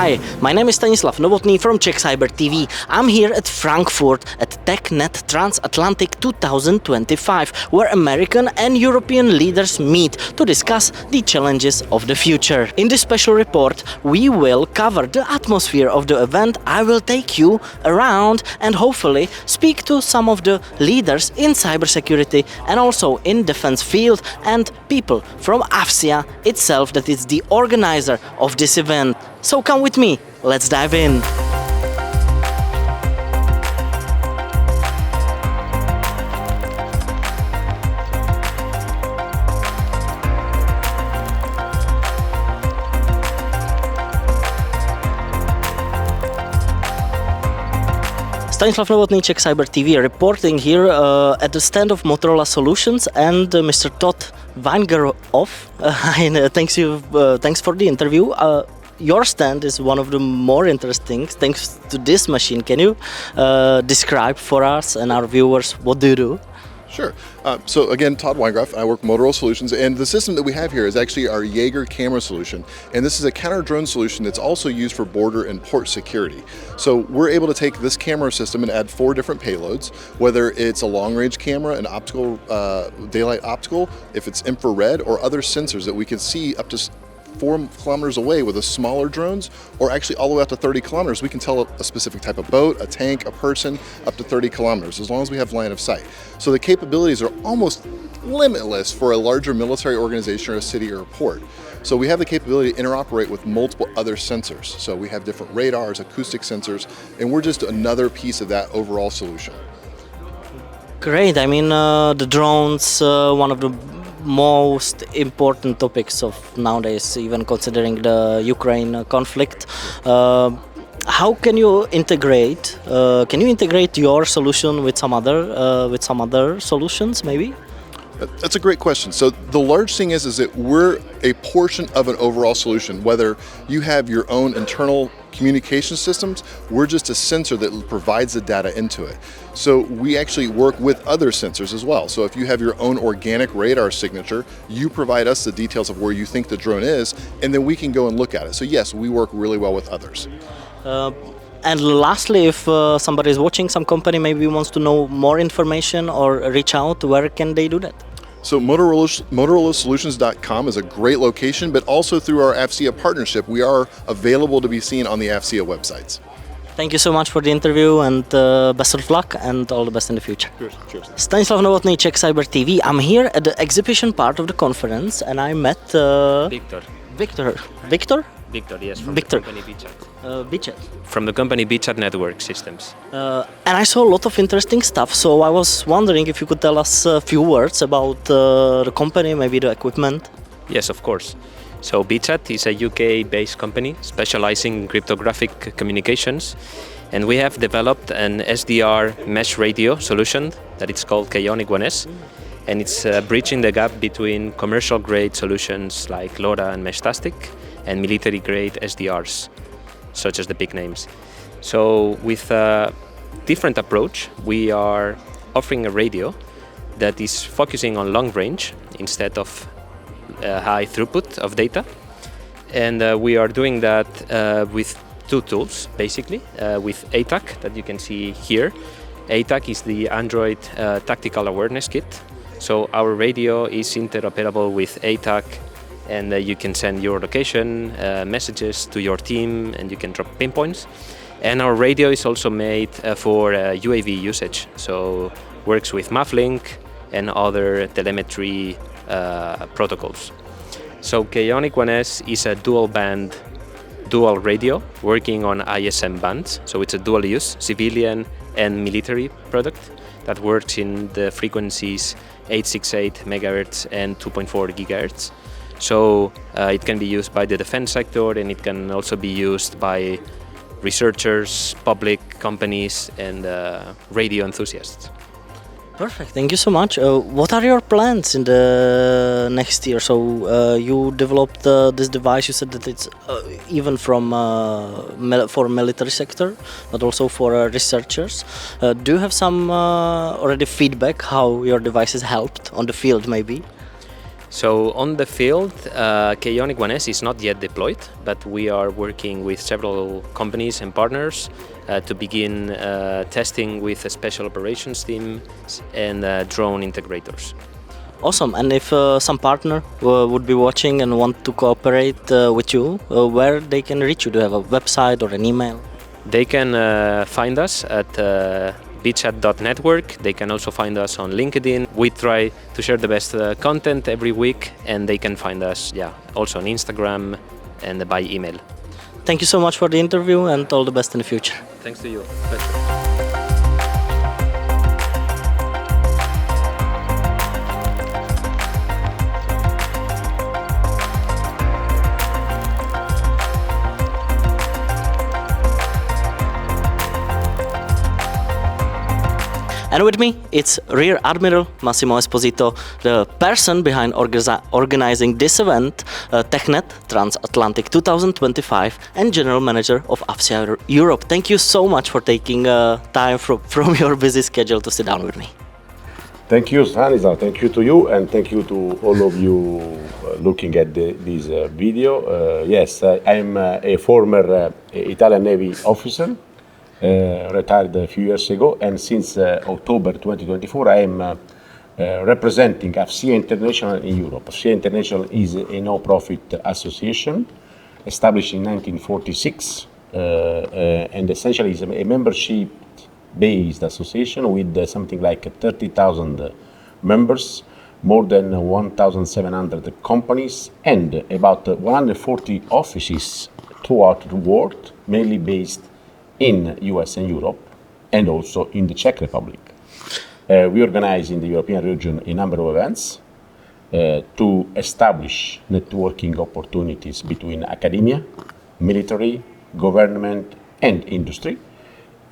Hi, my name is Stanislav Novotný from Czech CYBER TV. I'm here at Frankfurt at TechNet Transatlantic 2025, where American and European leaders meet to discuss the challenges of the future. In this special report, we will cover the atmosphere of the event. I will take you around and hopefully speak to some of the leaders in cybersecurity and also in defense field and people from AFCEA itself, that is the organizer of this event. So come with me, let's dive in. Stanislav Novotný, Czech CYBER TV, reporting here at the stand of Motorola Solutions, and Mr. Todd Weingerhoff. Thanks for the interview. Your stand is one of the more interesting thanks to this machine. Can you describe for us and our viewers what do you do? Sure. So again, Todd Weingerhoff, I work for Motorola Solutions, and the system that we have here is actually our Jaeger camera solution, and this is a counter-drone solution that's also used for border and port security. So we're able to take this camera system and add 4 different payloads, whether it's a long-range camera, an optical, daylight optical, if it's infrared, or other sensors that we can see up to 4 kilometers away with the smaller drones, or actually all the way up to 30 kilometers. We can tell a specific type of boat, a tank, a person, up to 30 kilometers, as long as we have line of sight. So the capabilities are almost limitless for a larger military organization or a city or a port. So we have the capability to interoperate with multiple other sensors. So we have different radars, acoustic sensors, and we're just another piece of that overall solution. Great. I mean, the drones, one of the most important topics of nowadays, even considering the Ukraine conflict. How can you integrate? Can you integrate your solution with some other solutions, maybe? That's a great question. So the large thing is that we're a portion of an overall solution. Whether you have your own internal communication systems, we're just a sensor that provides the data into it. So we actually work with other sensors as well. So if you have your own organic radar signature, you provide us the details of where you think the drone is, and then we can go and look at it. So yes, we work really well with others. And lastly, if somebody is watching, some company maybe wants to know more information or reach out, where can they do that? So MotorolaSolutions.com is a great location, but also through our AFCEA partnership, we are available to be seen on the AFCEA websites. Thank you so much for the interview, and best of luck and all the best in the future. Cheers. Stanislav Novotný, Czech CYBER TV. I'm here at the exhibition part of the conference, and I met Victor, yes, from the company BChat. From the company BChat Network Systems. And I saw a lot of interesting stuff, so I was wondering if you could tell us a few words about the company, maybe the equipment. Yes, of course. So BChat is a UK-based company specializing in cryptographic communications, and we have developed an SDR mesh radio solution that it's called Kionic 1S, and it's bridging the gap between commercial-grade solutions like LoRa and Meshtastic and military-grade SDRs, such as the big names. So with a different approach, we are offering a radio that is focusing on long range instead of high throughput of data. And we are doing that with 2 tools, basically, with ATAC that you can see here. ATAC is the Android Tactical Awareness Kit. So our radio is interoperable with ATAC, and you can send your location messages to your team, and you can drop pinpoints. And our radio is also made for UAV usage, so works with MAVLink and other telemetry protocols. So Kionic 1S is a dual-band, dual radio working on ISM bands, so it's a dual-use civilian and military product that works in the frequencies 868 MHz and 2.4 GHz. So it can be used by the defense sector, and it can also be used by researchers, public companies, and radio enthusiasts. Perfect, thank you so much. What are your plans in the next year? So you developed this device, you said that it's even from for military sector, but also for researchers. Do you have some already feedback how your device has helped on the field maybe? So on the field, K-Ionic 1S is not yet deployed, but we are working with several companies and partners to begin testing with special operations teams and drone integrators. Awesome. And if some partner would be watching and want to cooperate with you, where they can reach you? Do you have a website or an email? They can find us at bchat.network. They can also find us on LinkedIn. We try to share the best content every week, and they can find us also on Instagram and by email. Thank you so much for the interview and all the best in the future. Thanks to you. Pleasure. And with me, it's Rear Admiral Massimo Esposito, the person behind organizing this event, TechNet Transatlantic 2025, and General Manager of AFCEA Europe. Thank you so much for taking time from your busy schedule to sit down with me. Thank you, Hanisa. Thank you to you, and thank you to all of you looking at this video. Yes, I'm a former Italian Navy officer. Retired a few years ago, and since October 2024 I am representing AFCEA International in Europe. AFCEA International is a no-profit association established in 1946 and essentially is a membership-based association with something like 30,000 members, more than 1,700 companies, and about 140 offices throughout the world, mainly based in US and Europe, and also in the Czech Republic. We organize in the European region a number of events to establish networking opportunities between academia, military, government, and industry.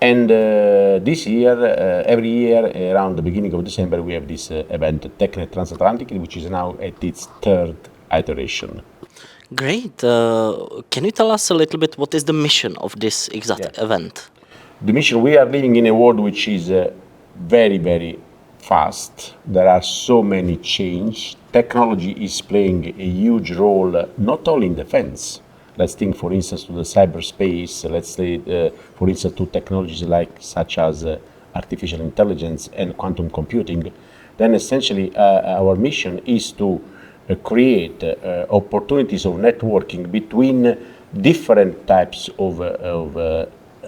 And this year, every year, around the beginning of December, we have this event, TechNet Transatlantic, which is now at its third iteration. Great. Can you tell us a little bit what is the mission of this exact event? The mission, we are living in a world which is very, very fast. There are so many changes. Technology is playing a huge role, not only in defense. Let's think, for instance, to the cyberspace. Let's say, for instance, to technologies such as artificial intelligence and quantum computing. Then essentially our mission is to create opportunities of networking between different types of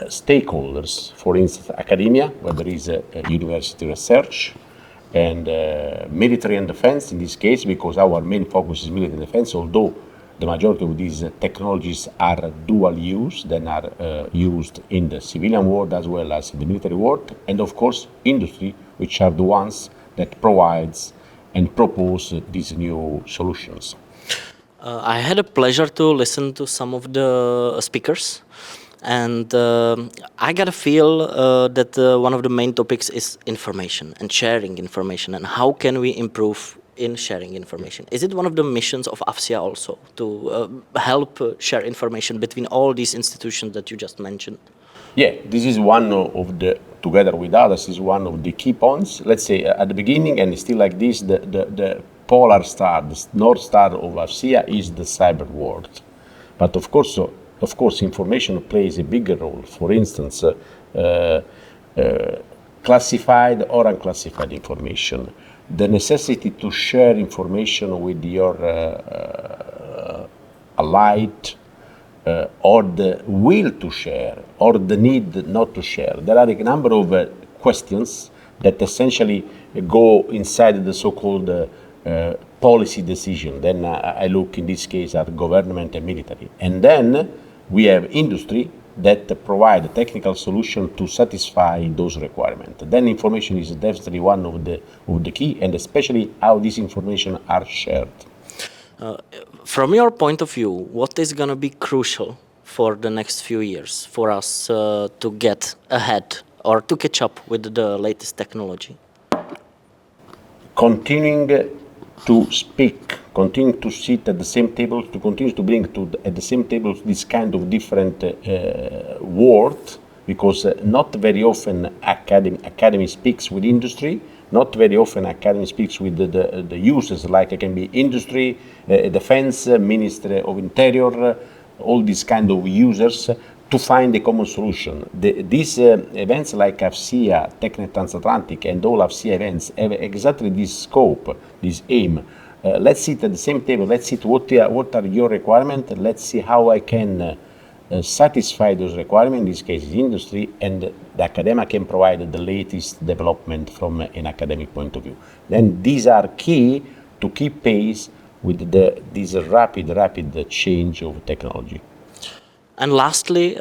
stakeholders. For instance, academia, where there is university research, and military and defense in this case, because our main focus is military and defense, although the majority of these technologies are dual use, then are used in the civilian world as well as in the military world, and of course industry, which are the ones that provides and propose these new solutions. I had a pleasure to listen to some of the speakers, and I got a feel that one of the main topics is information and sharing information, and how can we improve in sharing information. Is it one of the missions of AFCEA also to help share information between all these institutions that you just mentioned? Yeah, this is one of the, together with others, is one of the key points. Let's say at the beginning, and still like this, the polar star, the North Star of AFCEA is the cyber world. But of course, information plays a bigger role. For instance, classified or unclassified information. The necessity to share information with your allied, or the will to share, or the need not to share. There are a number of questions that essentially go inside the so-called policy decision. Then I look in this case at government and military. And then we have industry that provide a technical solution to satisfy those requirements. Then information is definitely one of the key, and especially how this information are shared. From your point of view, what is going to be crucial for the next few years for us to get ahead or to catch up with the latest technology? Continuing to speak, continuing to sit at the same table, to continue to bring at the same table this kind of different world, because not very often academy speaks with industry, not very often academy speaks with the users, like it can be industry, defense, Ministry of Interior, all these kind of users, to find a common solution. These events like AFCEA, TechNet Transatlantic, and all AFCEA events have exactly this scope, this aim. Let's sit at the same table, let's see what are your requirements, let's see how I can satisfy those requirements, in this case industry, and the academia can provide the latest development from an academic point of view. Then these are key to keep pace with this rapid change of technology. And lastly,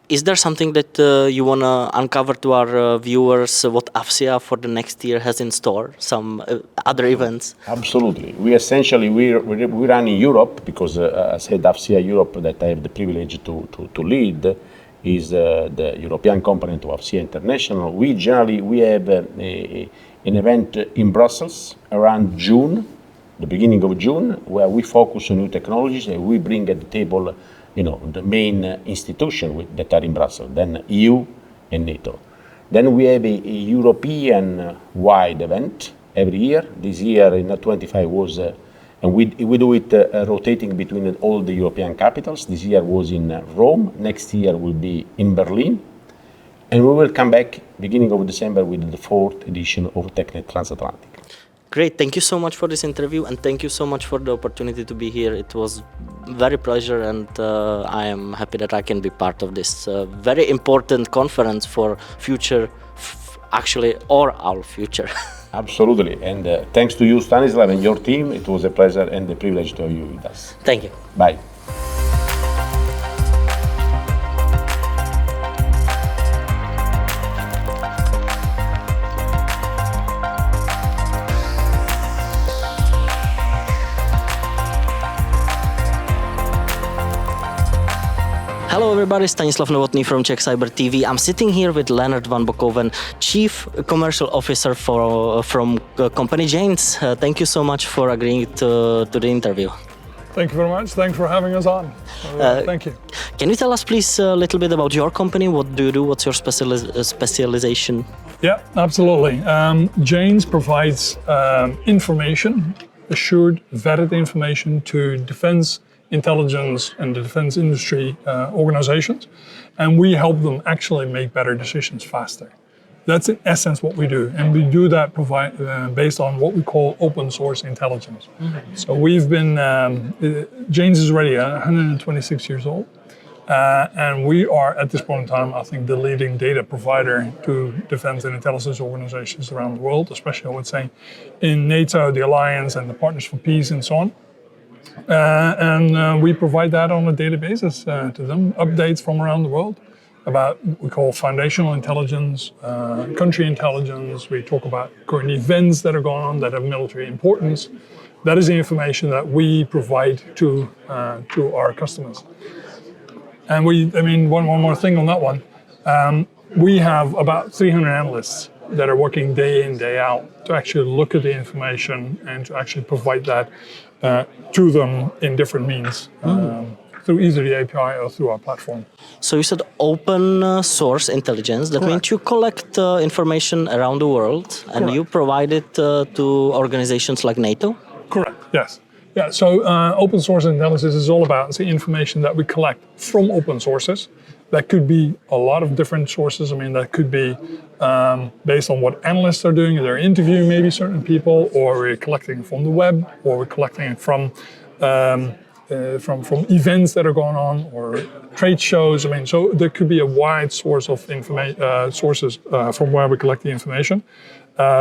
is there something that you want to uncover to our viewers, what AFCEA for the next year has in store, some other events? Absolutely. We run in Europe because I said AFCEA Europe that I have the privilege to lead is the European component of AFCEA International. We have an event in Brussels around June, the beginning of June, where we focus on new technologies and we bring at the table the main institutions that are in Brussels, then EU and NATO. Then we have a European-wide event every year. This year in 25 was, and we do it rotating between all the European capitals. This year was in Rome. Next year will be in Berlin. And we will come back beginning of December with the 4th edition of TechNet Transatlantic. Great, thank you so much for this interview, and thank you so much for the opportunity to be here. It was very pleasure, and I am happy that I can be part of this very important conference for future, or our future. Absolutely, and thanks to you, Stanislav, and your team. It was a pleasure and a privilege to have you with us. Thank you. Bye. Hello everybody, Stanislav Novotný from Czech CYBER TV. I'm sitting here with Leendert van Bochoven, Chief Commercial Officer from company Janes. Thank you so much for agreeing to the interview. Thank you very much. Thanks for having us on. Thank you. Can you tell us please a little bit about your company? What do you do? What's your specialization? Yeah, absolutely. Janes provides information, assured, vetted information to defense intelligence and the defense industry organizations, and we help them actually make better decisions faster. That's in essence what we do, and we do that based on what we call open source intelligence. Mm-hmm. So we've been, Janes is already 126 years old, and we are at this point in time, I think, the leading data provider to defense and intelligence organizations around the world, especially I would say in NATO, the Alliance, and the Partners for Peace, and so on. And we provide that on a daily basis to them, updates from around the world about what we call foundational intelligence, country intelligence. We talk about current events that are going on that have military importance. That is the information that we provide to our customers. And one more thing on that one. We have about 300 analysts that are working day in, day out to actually look at the information and to actually provide that to them in different means, through either the API or through our platform. So you said open source intelligence. That means you collect information around the world and you provide it to organizations like NATO? Correct, yes. Yeah, so open source intelligence is all about the information that we collect from open sources. That could be a lot of different sources. That could be based on what analysts are doing. They're interviewing maybe certain people, or we're collecting from the web, or we're collecting from events that are going on, or trade shows. So there could be a wide source of sources from where we collect the information.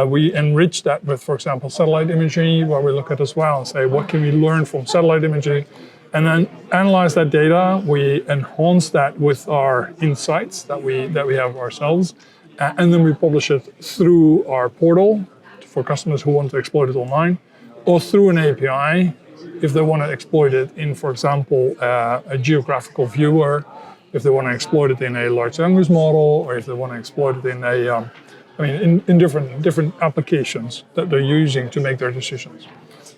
We enrich that with, for example, satellite imagery, where we look at as well and say, what can we learn from satellite imagery? And then analyze that data. We enhance that with our insights that we have ourselves, and then we publish it through our portal for customers who want to exploit it online, or through an API if they want to exploit it in, for example, a geographical viewer, if they want to exploit it in a large language model, or if they want to exploit it in in different applications that they're using to make their decisions.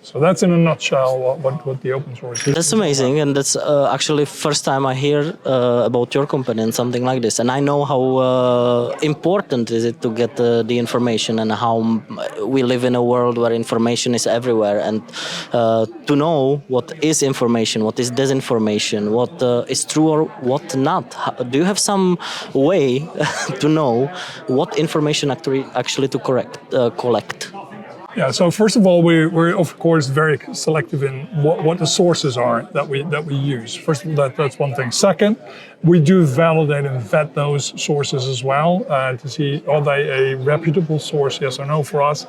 So that's in a nutshell what the open source is. That's amazing, and that's actually first time I hear about your company and something like this. And I know how important is it to get the information, and how we live in a world where information is everywhere, and to know what is information, what is disinformation, what is true or what not. Do you have some way to know what information actually to collect? Yeah. So first of all, we're of course very selective in what the sources are that we use. First of all, that's one thing. Second, we do validate and vet those sources as well to see, are they a reputable source, yes or no, for us.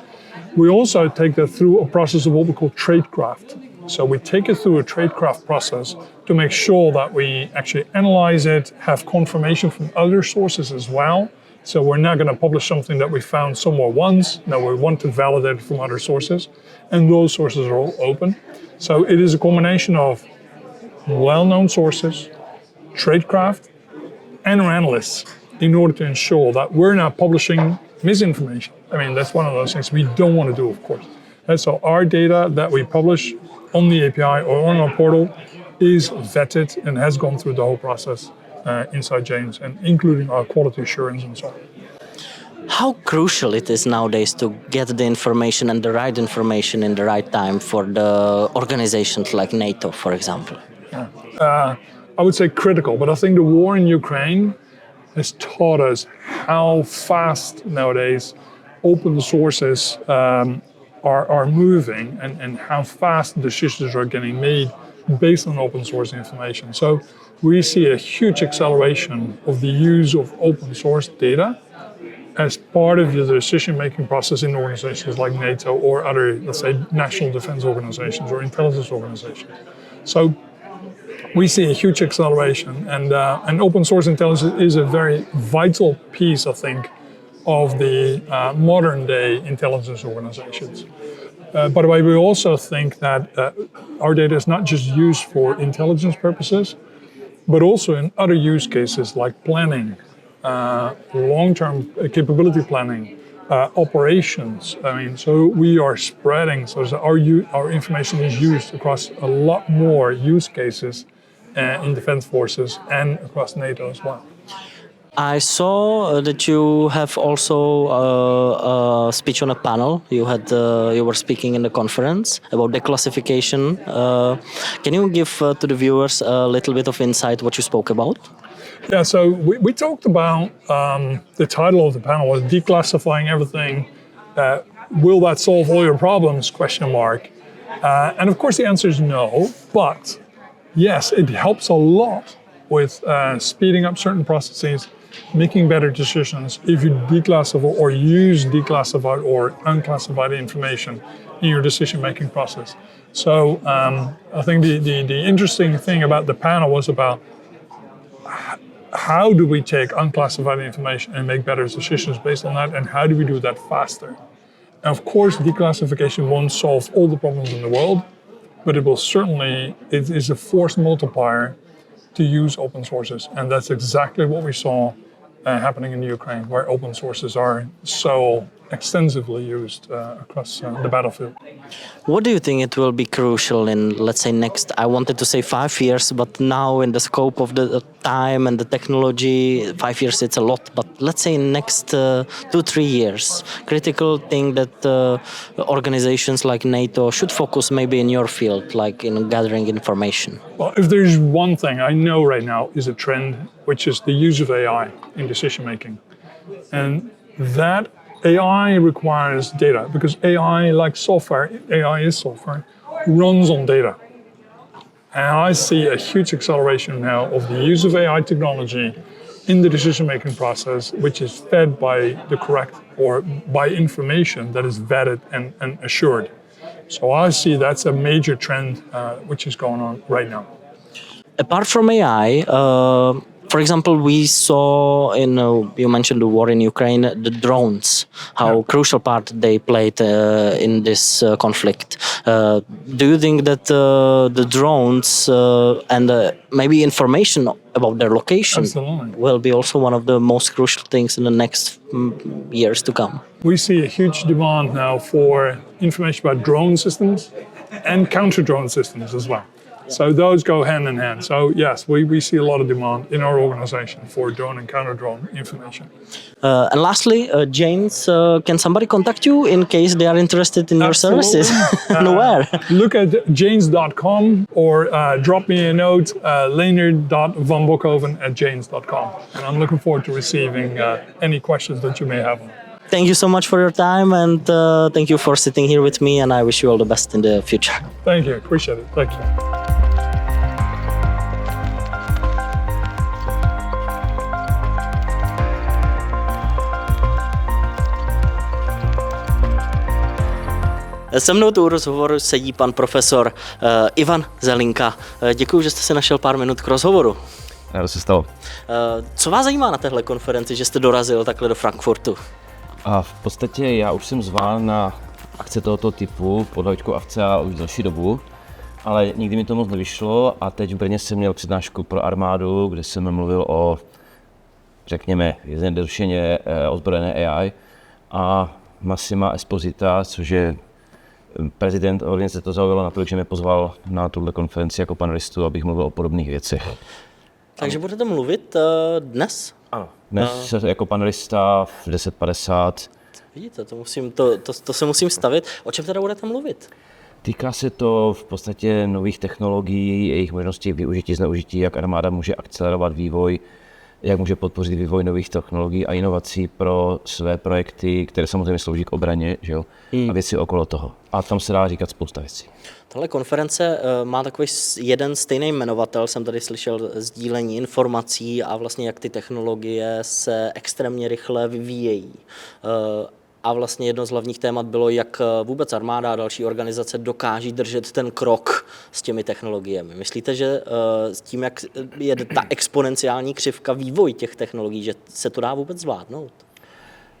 We also take that through a process of what we call tradecraft. So we take it through a tradecraft process to make sure that we actually analyze it, have confirmation from other sources as well. So we're not going to publish something that we found somewhere once. No, we want to validate it from other sources. And those sources are all open. So it is a combination of well-known sources, tradecraft, and our analysts in order to ensure that we're not publishing misinformation. I mean, that's one of those things we don't want to do, of course. And so our data that we publish on the API or on our portal is vetted and has gone through the whole process inside James, and including our quality assurance and so on. How crucial it is nowadays to get the information and the right information in the right time for the organizations like NATO, for example? I would say critical, but I think the war in Ukraine has taught us how fast nowadays open sources are moving, and how fast decisions are getting made based on open source information. So we see a huge acceleration of the use of open source data as part of the decision-making process in organizations like NATO or other, let's say, national defense organizations or intelligence organizations. So we see a huge acceleration, and open source intelligence is a very vital piece, I think, of the modern day intelligence organizations. By the way, we also think that our data is not just used for intelligence purposes, but also in other use cases like planning, long-term capability planning, operations. I mean, so we are spreading, so that our information is used across a lot more use cases in defense forces and across NATO as well. I saw that you have also a speech on a panel. You were speaking in the conference about declassification. Can you give to the viewers a little bit of insight what you spoke about? Yeah, so we talked about the title of the panel was Declassifying Everything. Will that solve all your problems? ? And of course the answer is no, but yes, it helps a lot with speeding up certain processes, making better decisions if you declassify or use declassified or unclassified information in your decision-making process. So I think the interesting thing about the panel was about how do we take unclassified information and make better decisions based on that, and how do we do that faster? And of course, declassification won't solve all the problems in the world, but it is a force multiplier to use open sources. And that's exactly what we saw happening in Ukraine, where open sources are so extensively used across the battlefield. What do you think it will be crucial in, let's say, next, I wanted to say 5 years, but now in the scope of the time and the technology, 5 years it's a lot, but let's say in next 2-3 years, critical thing that organizations like NATO should focus maybe in your field, like in gathering information? Well, if there's one thing I know right now is a trend, which is the use of AI in decision making. And that AI requires data, because AI, like software, AI is software, runs on data. And I see a huge acceleration now of the use of AI technology in the decision-making process, which is fed by the correct or by information that is vetted and assured. So I see that's a major trend which is going on right now. Apart from AI, for example, we saw you mentioned the war in Ukraine, the drones, how crucial part they played in this conflict. Do you think that the drones and maybe information about their location will be also one of the most crucial things in the next years to come? We see a huge demand now for information about drone systems and counter-drone systems as well. So those go hand in hand. So yes, we see a lot of demand in our organization for drone and counter-drone information. And lastly, James, can somebody contact you in case they are interested in your services? Where? Look at janes.com or drop me a note, leendert.vanbochoven@janes.com. And I'm looking forward to receiving any questions that you may have. Thank you so much for your time, and thank you for sitting here with me, and I wish you all the best in the future. Thank you, appreciate it. Thank you. Se mnou tu u rozhovoru sedí pan profesor Ivan Zelinka. Děkuji, že jste si našel pár minut k rozhovoru. Rád se stalo. Co vás zajímá na téhle konferenci, že jste dorazil takhle do Frankfurtu? A v podstatě já už jsem zván na akce tohoto typu pod hlavičkou AFCEA už delší dobu, ale nikdy mi to moc nevyšlo a teď v Brně jsem měl přednášku pro armádu, kde jsem mluvil o, řekněme, zjednodušeně ozbrojené AI a Massima Esposita, což je prezident organizace, to zaujalo natolik, že mě pozval na tuhle konferenci jako panelistu, abych mluvil o podobných věcech. Takže budete mluvit dnes? Ano. Dnes jako panelista v 10:50. Vidíte, to se musím stavit. O čem teda budete mluvit? Týká se to v podstatě nových technologií, jejich možností využití, zneužití, jak armáda může akcelerovat vývoj, jak může podpořit vývoj nových technologií a inovací pro své projekty, které samozřejmě slouží k obraně, že jo? A věci okolo toho. A tam se dá říkat spousta věcí. Tahle konference má takový jeden stejný jmenovatel, jsem tady slyšel sdílení informací a vlastně jak ty technologie se extrémně rychle vyvíjejí. A vlastně jedno z hlavních témat bylo, jak vůbec armáda a další organizace dokáží držet ten krok s těmi technologiemi. Myslíte, že s tím, jak je ta exponenciální křivka vývoj těch technologií, že se to dá vůbec zvládnout?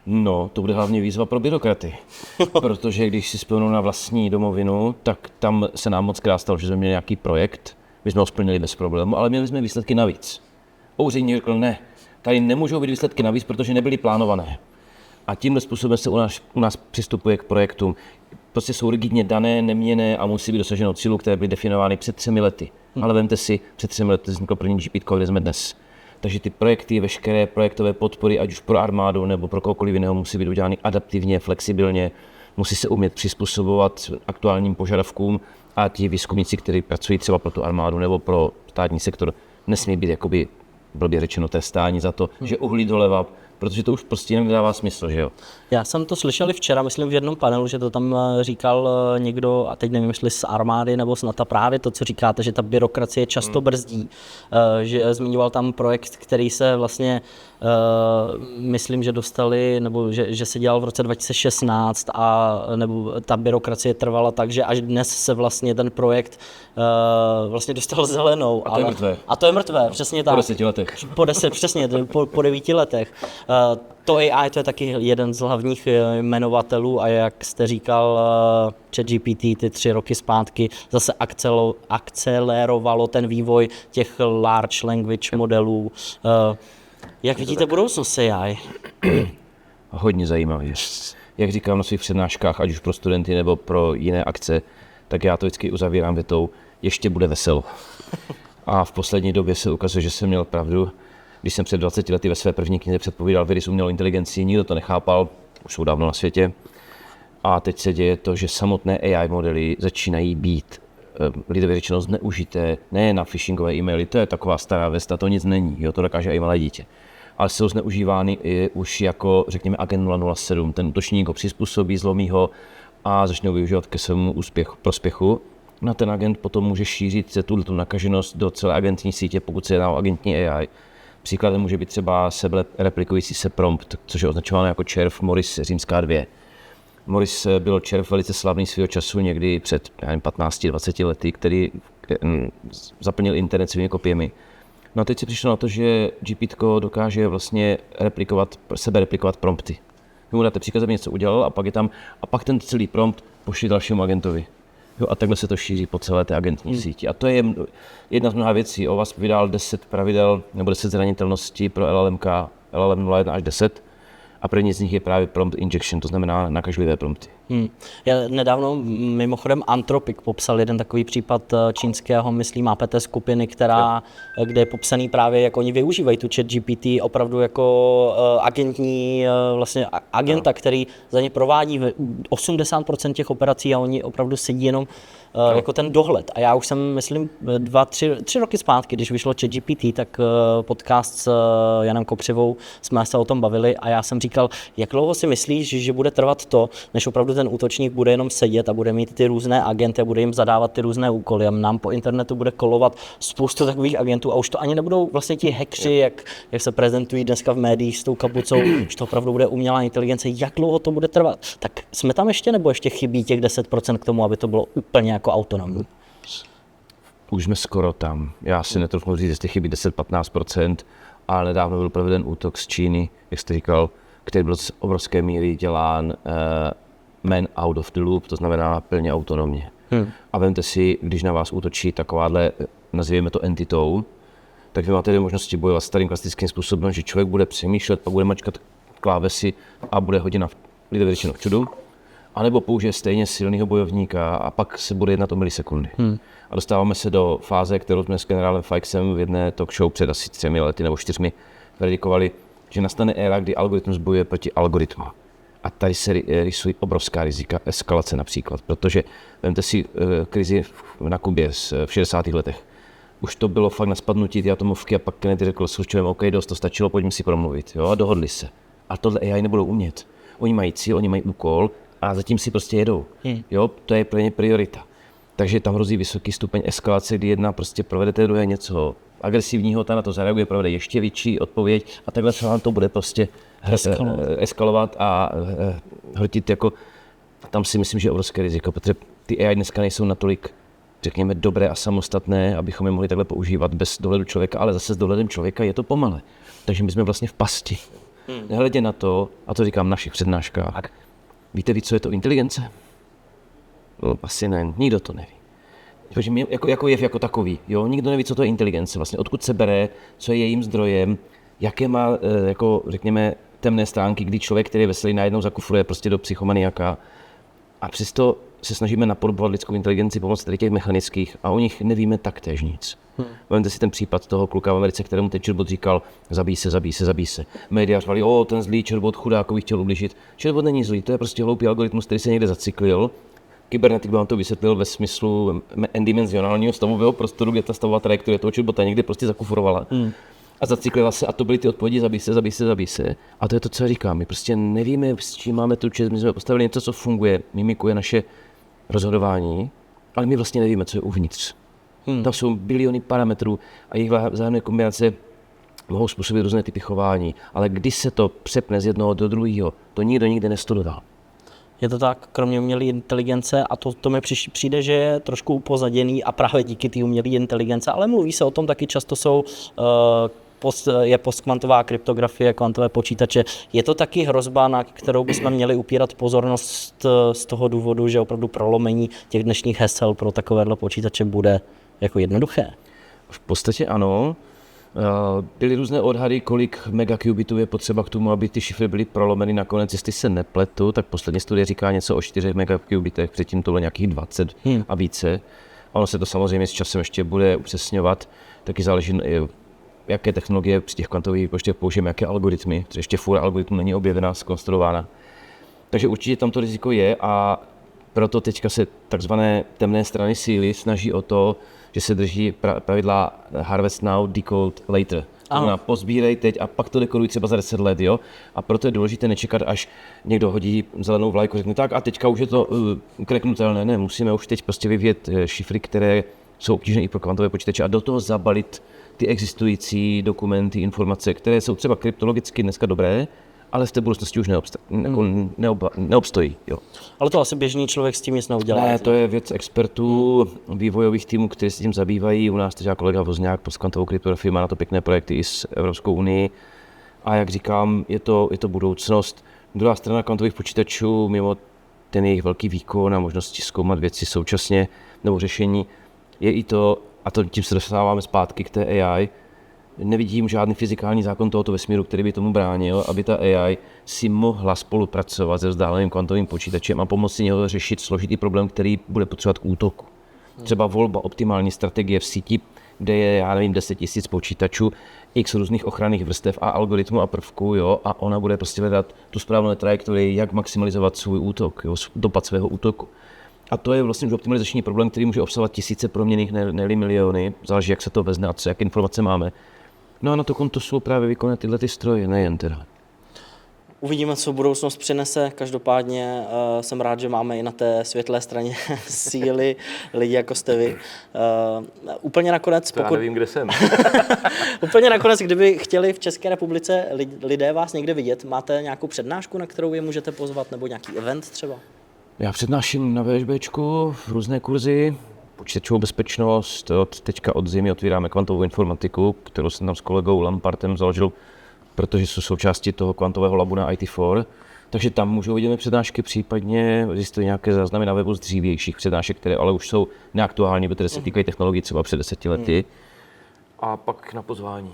No, to bude hlavně výzva pro byrokraty, protože když si vzpomenu na vlastní domovinu, tak tam se nám moc krát stalo, že jsme měli nějaký projekt, my jsme ho splnili bez problému, ale měli jsme výsledky navíc. Úředník řekl ne, tady nemůžou být výsledky navíc, protože nebyly plánované. A tímhle způsobem se u nás přistupuje k projektům. Prostě jsou rigidně dané, neměnné a musí být dosaženo cílů, které byly definovány před 3 lety. Ale vemte si, před 3 lety vzniklo první GPT, kde jsme dnes. Takže ty projekty, veškeré projektové podpory, ať už pro armádu nebo pro kohokoliv jiného, musí být udělány adaptivně, flexibilně, musí se umět přizpůsobovat aktuálním požadavkům a ti výzkumníci, kteří pracují třeba pro tu armádu nebo pro státní sektor, nesmí být jakoby blbě řečeno trestáni za to, že uhlí doleva, protože to už prostě jinak nedává smysl, že jo? Já jsem to slyšel i včera, myslím v jednom panelu, že to tam říkal někdo, a teď nevím, jestli z armády nebo snad a právě to, co říkáte, že ta byrokracie často brzdí. Že zmiňoval tam projekt, který se vlastně, myslím, že dostali, nebo že se dělal v roce 2016 a nebo ta byrokracie trvala tak, že až dnes se vlastně ten projekt vlastně dostal zelenou. A to je mrtvé. A to je mrtvé, přesně tak. Po 10 letech. Přesně, po 9 letech. To AI, to je taky jeden z hlavních jmenovatelů a jak jste říkal, ChatGPT ty 3 roky zpátky zase akcelerovalo ten vývoj těch large language modelů. Jak vidíte budoucnost AI? Hodně zajímavý. Jak říkám na svých přednáškách, ať už pro studenty nebo pro jiné akce, tak já to vždycky uzavírám větou, ještě bude veselo. A v poslední době se ukazuje, že jsem měl pravdu. Když jsem před 20 lety ve své první knize předpovídal vědy s umělou inteligencí, nikdo to nechápal, už jsou dávno na světě. A teď se děje to, že samotné AI modely začínají být lidově řečeno zneužité, ne na phishingové e-maily, to je taková stará vesta, to nic není, jo, to dokáže i malé dítě. Ale jsou zneužívány i už jako, řekněme, agent 007, ten útočník ho přizpůsobí, zlomí ho a začnou využívat ke svému prospěchu. Na ten agent potom může šířit tu nakaženost do celé agentní sítě, pokud se jedná o agentní AI. Příkladem může být třeba sebereplikující se prompt, což je označováno jako červ Morris římská 2. Morris byl červ velice slavný svého času někdy před 15-20 lety, který zaplnil internet svými kopiemi. No a teď si přišlo na to, že GPT dokáže vlastně sebereplikovat prompty. Vy mu dáte příkaz, aby něco udělal a pak ten celý prompt pošli dalšímu agentovi. Jo, a takhle se to šíří po celé té agentní síti. A to je jedna z mnoha věcí. O vás vydal 10 pravidel nebo 10 zranitelností pro LLM 01 až 10. A první z nich je právě prompt injection, to znamená nakažlivé prompty. Já nedávno mimochodem Anthropic popsal jeden takový případ čínského, myslím, APT skupiny, kde je popsaný právě, jak oni využívají tu ChatGPT opravdu jako agentní, vlastně agenta, který za ně provádí 80% těch operací a oni opravdu sedí jenom jako ten dohled. A já už jsem, myslím, 3 roky zpátky, když vyšlo ChatGPT, tak podcast s Janem Kopřivou jsme se o tom bavili a já jsem říkal, jak dlouho si myslíš, že bude trvat to, než opravdu ten útočník bude jenom sedět a bude mít ty různé agenty a bude jim zadávat ty různé úkoly a nám po internetu bude kolovat spoustu takových agentů a už to ani nebudou vlastně ti hackři, jak se prezentují dneska v médiích s tou kapucou, že to opravdu bude umělá inteligence, jak dlouho to bude trvat. Tak jsme tam ještě nebo ještě chybí těch 10% k tomu, aby to bylo úplně jako autonomní? Už jsme skoro tam. Já si netroufnu říct, jestli chybí 10-15%, ale nedávno byl proveden útok z Číny, jak jste říkal, který byl z obrovské míry dělán man out of the loop, to znamená plně autonomně. A vemte si, když na vás útočí takováhle, nazýváme to entitou, tak vy máte dvě možnosti bojovat starým klasickým způsobem, že člověk bude přemýšlet, pak bude mačkat klávesy a bude hodina lidé většinou v čudu, anebo použije stejně silného bojovníka a pak se bude jednat o milisekundy. A dostáváme se do fáze, kterou jsme s generálem Feixem v jedné talk show před asi 3 lety nebo 4 predikovali, že nastane éra, kdy algoritmus bojuje proti algoritmu. A tady se rysují obrovská rizika eskalace například, protože vemte si krizi na Kubě v 60. letech. Už to bylo fakt na spadnutí ty atomovky a pak Kennedy řekl s Chruščovem, OK, dost to stačilo, pojďme si promluvit, jo, a dohodli se. A tohle AI nebudou umět. Oni mají cíl, oni mají úkol a zatím si prostě jedou. Jo, to je pro ně priorita. Takže tam hrozí vysoký stupeň eskalace, kdy jedna prostě provede té druhé něco agresivního, ta na to zareaguje, provede ještě větší odpověď a takhle se vám to bude prostě eskalovat a hrtit jako, tam si myslím, že je obrovské riziko, protože ty AI dneska nejsou natolik, řekněme, dobré a samostatné, abychom je mohli takhle používat bez dohledu člověka, ale zase s dohledem člověka je to pomale. Takže my jsme vlastně v pasti. Nehledě na to, a to říkám v našich přednáškách, víte vy, co je to inteligence? No, asi ne, nikdo to neví. Protože jako jev jako takový, jo, nikdo neví, co to je inteligence, vlastně odkud se bere, co je jejím zdrojem, jaké má, jako řekněme, temné stránky, kdy člověk, který je veselý, najednou zakufruje prostě do psychomaniaka. A přesto se snažíme napodobovat lidskou inteligenci pomocí tady těch mechanických a o nich nevíme taktéž nic. Vemte si ten případ toho kluka v Americe, kterému ten chatbot říkal, zabij se. Média řvali, ten zlý chatbot chudákovi chtěl ublížit. Chatbot není zlý, to je prostě hloupý algoritmus, který se někde zacyklil. Kybernetik by vám to vysvětlil ve smyslu n-dimenzionálního stavového prostoru, kde ta stavová trajektorie toho chatbota někde prostě zakufrovala. A zacyklila se a to byly ty odpovědi, zabij se. A to je to, co říkám. My prostě nevíme, s čím máme tu čest, my jsme postavili něco, co funguje, mimikuje naše rozhodování, ale my vlastně nevíme, co je uvnitř. Tam jsou biliony parametrů a jejich vzájemné kombinace mohou způsobit různé typy chování, ale když se to přepne z jednoho do druhého, to nikdo nikdy nestudoval. Je to tak, kromě umělé inteligence, a to mi přijde, že je trošku upozaděný a právě díky té umělé inteligence, ale mluví se o tom taky často je postkvantová kryptografie, kvantové počítače. Je to taky hrozba, na kterou bychom měli upírat pozornost z toho důvodu, že opravdu prolomení těch dnešních hesel pro takovéhle počítače bude jako jednoduché? V podstatě ano. Byly různé odhady, kolik megakubitů je potřeba k tomu, aby ty šifry byly prolomeny. Nakonec, jestli se nepletu, tak poslední studie říká něco o 4 megakubitech, předtím to bylo nějakých 20 a více. Ono se to samozřejmě s časem ještě bude upřesňovat, taky záleží, jaké technologie při těch kvantových výpočtech použijeme, jaké algoritmy, protože ještě fůra algoritmů není objevená, zkonstruována. Takže určitě tam to riziko je a proto teďka se takzvané temné strany síly snaží o to, že se drží pravidla harvest now, decode later. Znamená, pozbírej teď a pak to dekoduj třeba za 10 let, jo? A proto je důležité nečekat, až někdo hodí zelenou vlajku, řekne tak a teďka už je to kreknutelné. Ne, musíme už teď prostě vyvíjet šifry, které jsou obtížné i pro kvantové počítače a do toho zabalit ty existující dokumenty, informace, které jsou třeba kryptologicky dneska dobré, ale v té budoucnosti už neobstojí. Jo. Ale to asi běžný člověk s tím nic neudělá. Ne, to je věc expertů, vývojových týmů, kteří se tím zabývají. U nás teď kolega Vozňák pod kvantovou kryptografii má na to pěkné projekty i s Evropskou unii. A jak říkám, je to budoucnost. Druhá strana kvantových počítačů, mimo ten jejich velký výkon a možnosti zkoumat věci současně nebo řešení, je i to, a to tím se dostáváme zpátky k té AI, nevidím žádný fyzikální zákon tohoto vesmíru, který by tomu bránil, aby ta AI si mohla spolupracovat se vzdáleným kvantovým počítačem a pomoci něho řešit složitý problém, který bude potřebovat k útoku. Třeba volba optimální strategie v síti, kde je, já nevím, 10 000 počítačů, x různých ochranných vrstev a algoritmů a prvků, jo, a ona bude prostě hledat tu správnou trajektorii, jak maximalizovat svůj útok, jo, dopad svého útoku. A to je vlastně už optimalizační problém, který může obsahovat tisíce proměnných, ne miliony, záleží, jak se to vezne a co, jak informace máme. No a na to konto jsou právě vykonat tyhle ty stroje, nejen teda. Uvidíme, co budoucnost přinese. Každopádně jsem rád, že máme i na té světlé straně síly lidi, jako jste vy. Úplně nakonec, Já nevím, kde jsem. Úplně nakonec, kdyby chtěli v České republice lidé vás někde vidět, máte nějakou přednášku, na kterou je můžete pozvat, nebo nějaký event třeba? Já přednáším na VŠBčku různé kurzy, počítačovou bezpečnost, teďka od zimy otvíráme kvantovou informatiku, kterou jsem tam s kolegou Lampartem založil, protože jsou součástí toho kvantového labu na IT4. Takže tam můžou vidět přednášky, případně existují nějaké záznamy na webu z dřívějších přednášek, které ale už jsou neaktuální, protože se týkají technologií třeba před 10 lety. A pak na pozvání.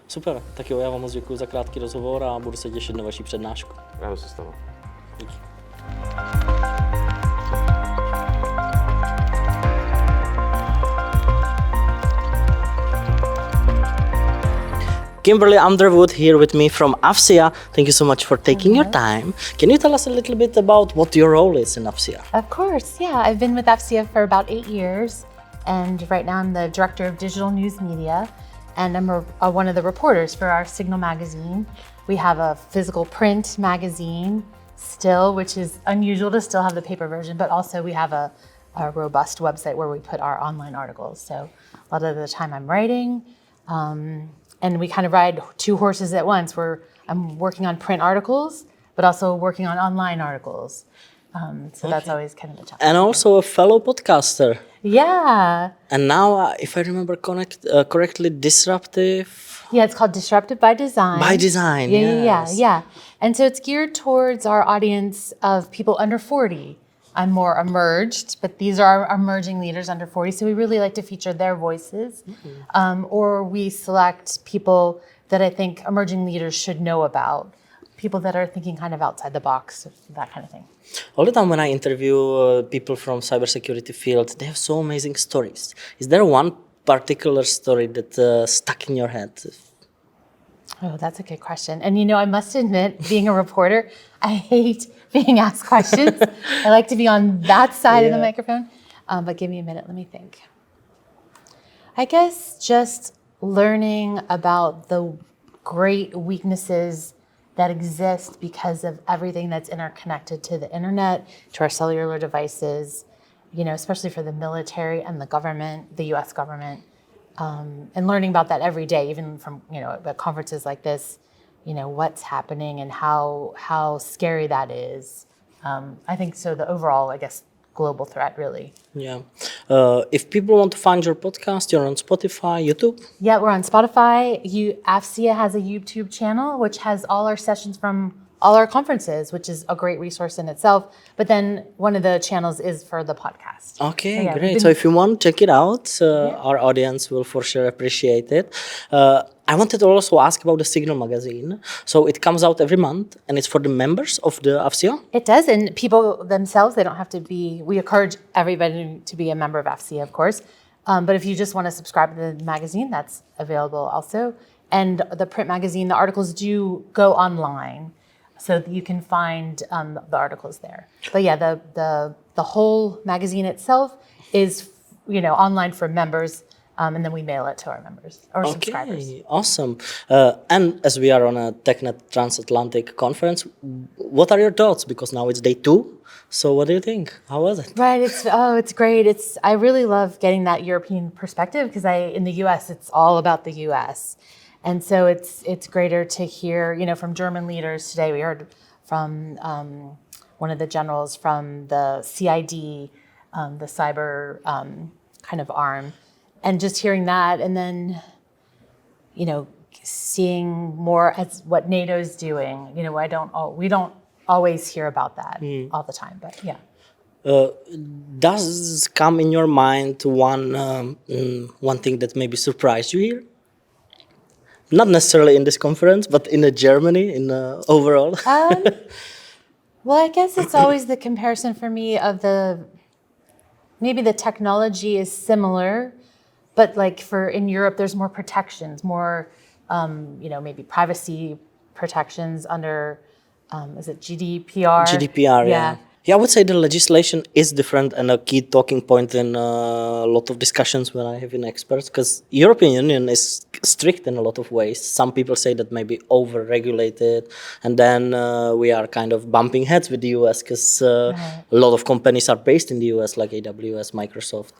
Super, tak jo, já vám moc děkuji za krátký rozhovor a budu se těšit na vaši přednášku. Rádo se stalo. Díky. Kimberly Underwood here with me from AFCEA. Thank you so much for taking your time. Can you tell us a little bit about what your role is in AFCEA? Of course, yeah. I've been with AFCEA for about 8 years, and right now I'm the Director of Digital News Media, and I'm one of the reporters for our Signal magazine. We have a physical print magazine still, which is unusual to still have the paper version, but also we have a robust website where we put our online articles. So a lot of the time I'm writing, and we kind of ride two horses at once, where I'm working on print articles, but also working on online articles. So that's always kind of a challenge. And also a fellow podcaster. Yeah. And now, if I remember correctly, disruptive. Yeah, it's called Disruptive by Design. By Design, yes. Yeah. And so it's geared towards our audience of people under 40. I'm more emerged, but these are our emerging leaders under 40. So we really like to feature their voices. Or we select people that I think emerging leaders should know about. People that are thinking kind of outside the box, that kind of thing. All the time when I interview people from cybersecurity field, they have so amazing stories. Is there one particular story that stuck in your head? Oh, that's a good question. And you know, I must admit, being a reporter, I hate being asked questions. I like to be on that side of the microphone. But give me a minute, let me think. I guess just learning about the great weaknesses that exist because of everything that's interconnected to the internet, to our cellular devices, you know, especially for the military and the government, the US government. And learning about that every day, even from, you know, at conferences like this, you know, what's happening and how scary that is. I think so the overall, I guess, global threat, really. Yeah. If people want to find your podcast, you're on Spotify, YouTube? Yeah, we're on Spotify. AFCEA has a YouTube channel, which has all our sessions from all our conferences, which is a great resource in itself. But then one of the channels is for the podcast. Okay, So, yeah, great. So if you want, check it out. Our audience will for sure appreciate it. I wanted to also ask about the Signal magazine. So it comes out every month, and it's for the members of the AFCEA? It does, and people themselves, they don't have to be, we encourage everybody to be a member of AFCEA, of course. But if you just want to subscribe to the magazine, that's available also. And the print magazine, the articles do go online, so that you can find the articles there. But yeah, the whole magazine itself is, you know, online for members. And then we mail it to our members or subscribers. Okay, awesome. And as we are on a TechNet Transatlantic conference, what are your thoughts? Because now it's day 2. So what do you think? How was it? Right. It's great. I really love getting that European perspective because in the U.S. it's all about the U.S. And so it's greater to hear, you know, from German leaders today. We heard from one of the generals from the CID, the cyber kind of arm. And just hearing that, and then, you know, seeing more as what NATO's doing. You know, we don't always hear about that all the time, but yeah. Does come in your mind one thing that maybe surprised you here? Not necessarily in this conference, but in Germany, in overall. Well, I guess it's always the comparison for me of maybe the technology is similar, but like in Europe, there's more protections, more, maybe privacy protections under, is it GDPR? GDPR, yeah. Yeah, I would say the legislation is different and a key talking point in a lot of discussions when I have in experts, because European Union is strict in a lot of ways. Some people say that maybe over-regulated, and then we are kind of bumping heads with the US because a lot of companies are based in the US, like AWS, Microsoft.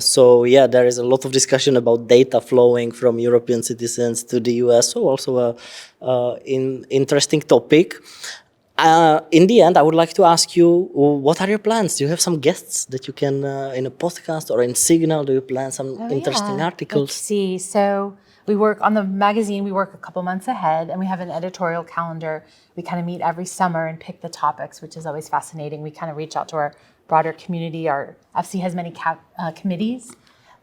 So yeah, there is a lot of discussion about data flowing from European citizens to the US, so also an interesting topic. In the end, I would like to ask you, what are your plans? Do you have some guests that you can, in a podcast or in Signal, do you plan some interesting articles? Let's see. So we work on the magazine, we work a couple months ahead, and we have an editorial calendar. We kind of meet every summer and pick the topics, which is always fascinating. We kind of reach out to our broader community. Our AFCEA has many committees,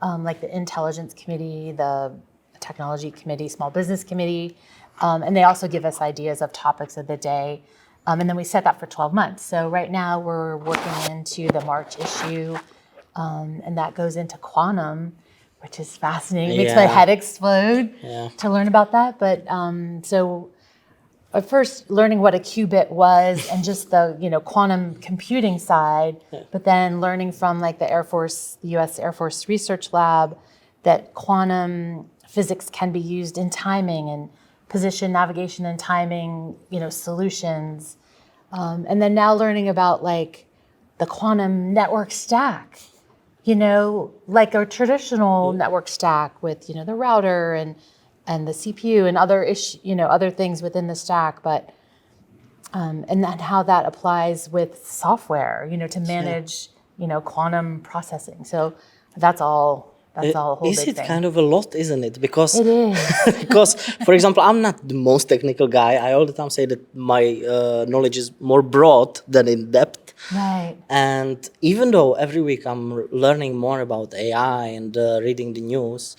like the Intelligence Committee, the Technology Committee, Small Business Committee, and they also give us ideas of topics of the day. And then we set that for 12 months. So right now we're working into the March issue, and that goes into quantum, which is fascinating. It makes my head explode to learn about that. But so at first learning what a qubit was and just the quantum computing side, but then learning from like the Air Force, the U.S. Air Force Research Lab, that quantum physics can be used in timing and position, navigation, and timing, solutions. And then now learning about like the quantum network stack, like a traditional network stack with, the router and the CPU and other things within the stack, but and then how that applies with software, to manage, quantum processing. So that's all. That's all a whole is big it thing. kind of a lot, isn't it? Because it is. because, for example, I'm not the most technical guy. I all the time say that my knowledge is more broad than in depth. Right. And even though every week I'm learning more about AI and reading the news,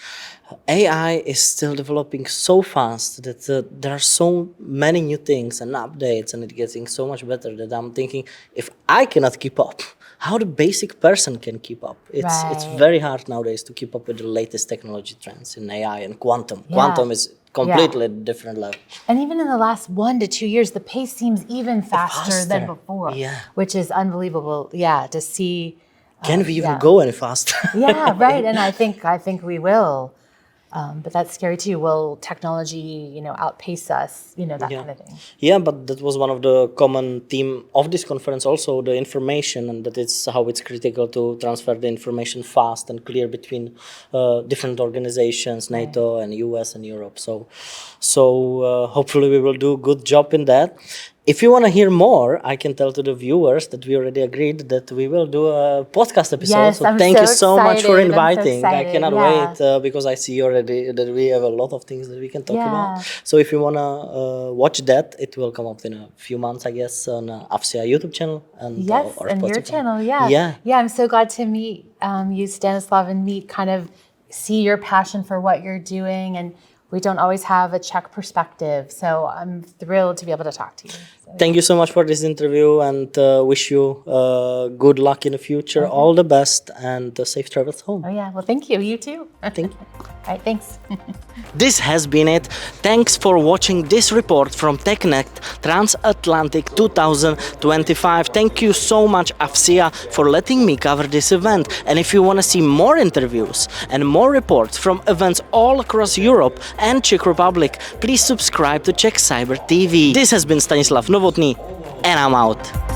AI is still developing so fast that there are so many new things and updates, and it's getting so much better that I'm thinking, if I cannot keep up, how the basic person can keep up. It's very hard nowadays to keep up with the latest technology trends in AI and quantum. Yeah. Quantum is completely different level. And even in the last 1 to 2 years, the pace seems even faster than before, which is unbelievable. Yeah, to see. Can we even go any faster? Yeah, right. And I think we will. But that's scary too. Will technology, outpace us? That kind of thing. Yeah, but that was one of the common theme of this conference. Also, the information, and that it's how it's critical to transfer the information fast and clear between different organizations, NATO and US and Europe. So hopefully we will do a good job in that. If you want to hear more, I can tell to the viewers that we already agreed that we will do a podcast episode. Yes, so I'm thank so you so much for inviting. I cannot wait because I see already that we have a lot of things that we can talk about. So if you want to watch that, it will come up in a few months, I guess, on AFCEA YouTube channel. And our and your channel, Yeah, I'm so glad to meet you, Stanislav, and see your passion for what you're doing. And we don't always have a Czech perspective, so I'm thrilled to be able to talk to you. So, thank you so much for this interview, and wish you good luck in the future. All the best, and safe travels home. Oh yeah, well thank you. You too. Thank you. All right, thanks. This has been it. Thanks for watching this report from TechNet Transatlantic 2025. Thank you so much, AFCEA, for letting me cover this event. And if you want to see more interviews and more reports from events all across Europe and Czech Republic, please subscribe to CZECH CYBER TV. This has been Stanislav Novotný, and I'm out.